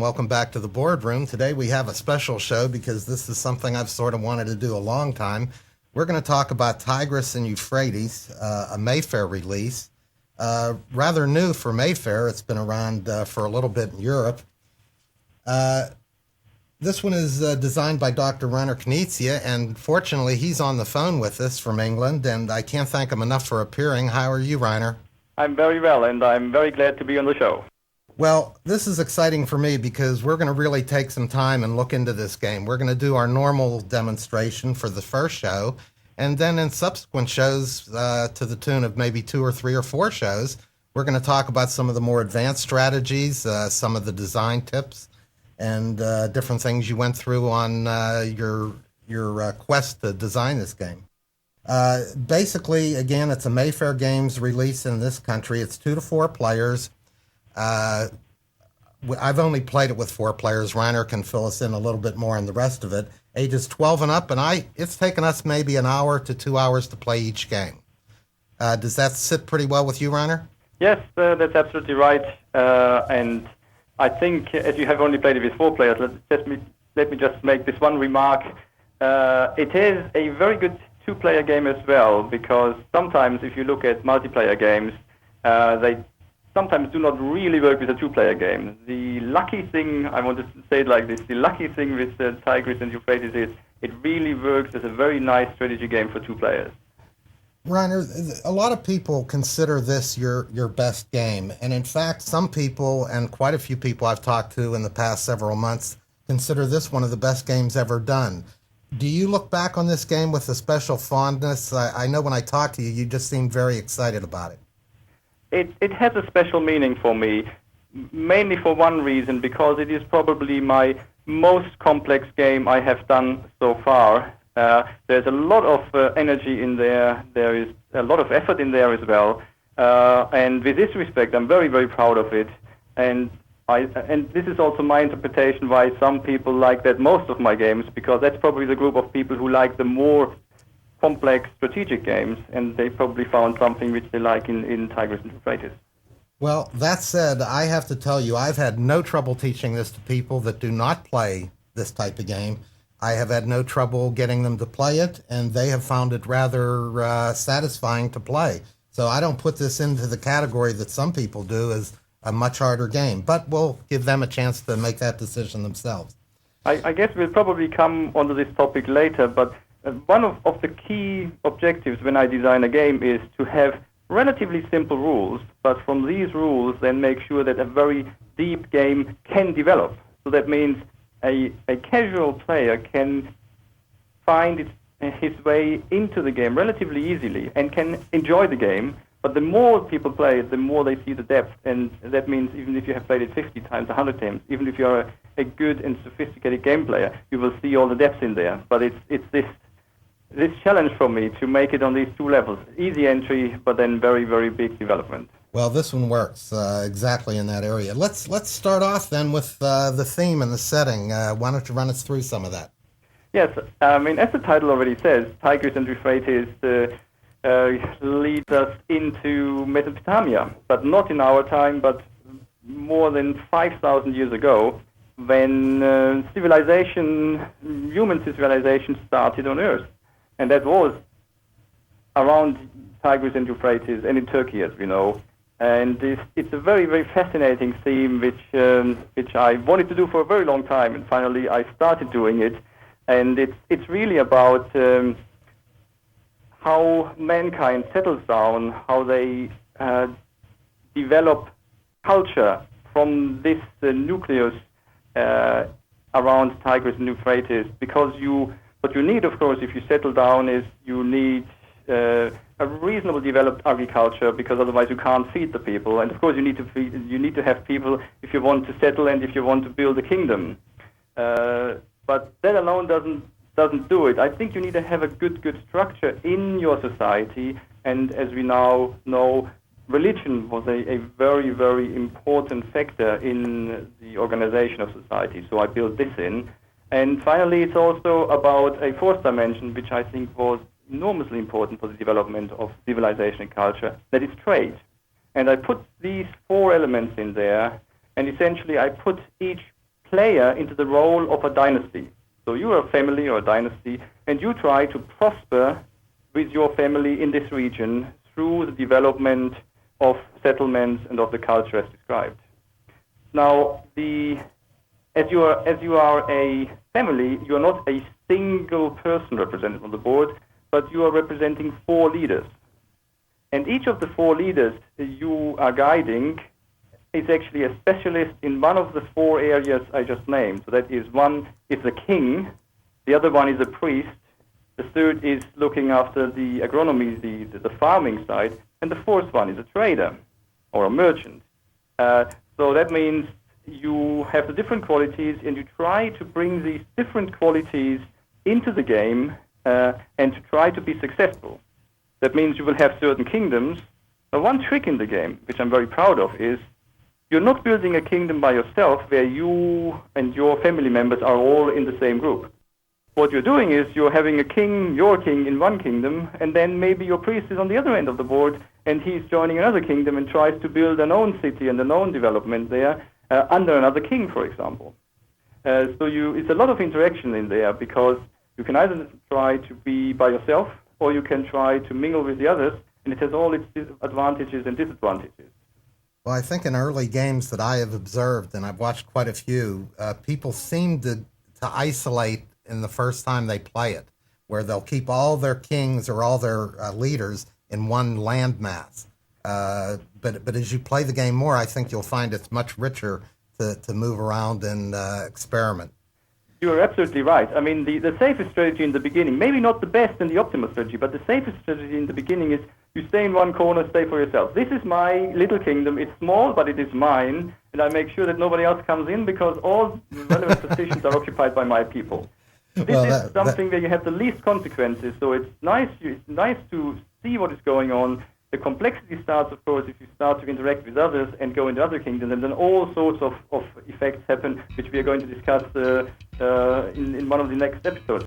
Welcome back to the boardroom. Today we have a special show because this is something I've sort of wanted to do a long time. We're going to talk about Tigris and Euphrates, a Mayfair release. Rather new for Mayfair. It's been around for a little bit in Europe. This one is designed by Dr. Reiner Knizia, and fortunately he's on the phone with us from England, and I can't thank him enough for appearing. How are you, Reiner? I'm very well, and I'm very glad to be on the show. Well, this is exciting for me because we're going to really take some time and look into this game. We're going to do our normal demonstration for the first show, and then in subsequent shows, to the tune of maybe 2 or 3 or 4 shows, we're going to talk about some of the more advanced strategies, some of the design tips, and different things you went through on your quest to design this game. Basically, again, it's a Mayfair Games release in this country. It's 2 to 4 players. I've only played it with 4 players. Reiner can fill us in a little bit more on the rest of it. Ages 12 and up, and it's taken us maybe an hour to 2 hours to play each game. Does that sit pretty well with you, Reiner? Yes, that's absolutely right. And I think, as you have only played it with 4 players, let me just make this one remark. It is a very good 2-player game as well, because sometimes if you look at multiplayer games, they sometimes do not really work with a 2-player game. The lucky thing, I want to say it like this, the lucky thing with Tigris and Euphrates is it really works as a very nice strategy game for 2 players. Reiner, a lot of people consider this your best game, and in fact, some people, and quite a few people I've talked to in the past several months, consider this one of the best games ever done. Do you look back on this game with a special fondness? I know when I talked to you, you just seemed very excited about it. It has a special meaning for me, mainly for one reason, because it is probably my most complex game I have done so far. There's a lot of energy in there. There is a lot of effort in there as well. And with this respect, I'm very, very proud of it. And this is also my interpretation why some people like that most of my games, because that's probably the group of people who like the more complex strategic games, and they probably found something which they like in Tigris and Euphrates. Well, that said, I have to tell you, I've had no trouble teaching this to people that do not play this type of game. I have had no trouble getting them to play it, and they have found it rather satisfying to play. So I don't put this into the category that some people do as a much harder game, but we'll give them a chance to make that decision themselves. I guess we'll probably come onto this topic later, but one of the key objectives when I design a game is to have relatively simple rules, but from these rules then make sure that a very deep game can develop. So that means a casual player can find his way into the game relatively easily and can enjoy the game, but the more people play it, the more they see the depth, and that means even if you have played it 50 times, 100 times, even if you're a good and sophisticated game player, you will see all the depths in there. But it's this challenge for me to make it on these 2 levels, easy entry, but then very, very big development. Well, this one works exactly in that area. Let's start off then with the theme and the setting. Why don't you run us through some of that? Yes, I mean, as the title already says, Tigris and Euphrates leads us into Mesopotamia, but not in our time, but more than 5,000 years ago, when human civilization started on Earth. And that was around Tigris and Euphrates and in Turkey, as we know. And it's a very, very fascinating theme, which I wanted to do for a very long time, and finally I started doing it. And it's really about how mankind settles down, how they develop culture from this nucleus around Tigris and Euphrates, because what you need, of course, if you settle down, is you need a reasonable developed agriculture, because otherwise you can't feed the people. And of course, you need to have people if you want to settle and if you want to build a kingdom. But that alone doesn't do it. I think you need to have a good structure in your society. And as we now know, religion was a very, very important factor in the organization of society. So I built this in. And finally, it's also about a 4th dimension, which I think was enormously important for the development of civilization and culture, that is trade. And I put these 4 elements in there, and essentially I put each player into the role of a dynasty. So you are a family or a dynasty, and you try to prosper with your family in this region through the development of settlements and of the culture as described. Now, as you are a family, you are not a single person represented on the board, but you are representing 4 leaders. And each of the 4 leaders you are guiding is actually a specialist in one of the 4 areas I just named. So that is, one is the king, the other one is a priest, the third is looking after the agronomy, the farming side, and the fourth one is a trader or a merchant. So that means you have the different qualities, and you try to bring these different qualities into the game and to try to be successful. That means you will have certain kingdoms. Now, one trick in the game, which I'm very proud of, is you're not building a kingdom by yourself where you and your family members are all in the same group. What you're doing is you're having a king, your king, in one kingdom, and then maybe your priest is on the other end of the board, and he's joining another kingdom and tries to build an own city and an own development there under another king, for example. It's a lot of interaction in there, because you can either try to be by yourself, or you can try to mingle with the others, and it has all its advantages and disadvantages. Well, I think in early games that I have observed, and I've watched quite a few, people seem to isolate in the first time they play it, where they'll keep all their kings or all their leaders in one landmass. But as you play the game more, I think you'll find it's much richer to move around and experiment. You are absolutely right. I mean, the safest strategy in the beginning, maybe not the best and the optimal strategy, but the safest strategy in the beginning is you stay in one corner, stay for yourself. This is my little kingdom. It's small, but it is mine, and I make sure that nobody else comes in, because all relevant positions are occupied by my people. This is something where you have the least consequences, so it's nice to see what is going on. The complexity starts, of course, if you start to interact with others and go into other kingdoms, and then all sorts of effects happen, which we are going to discuss in one of the next episodes.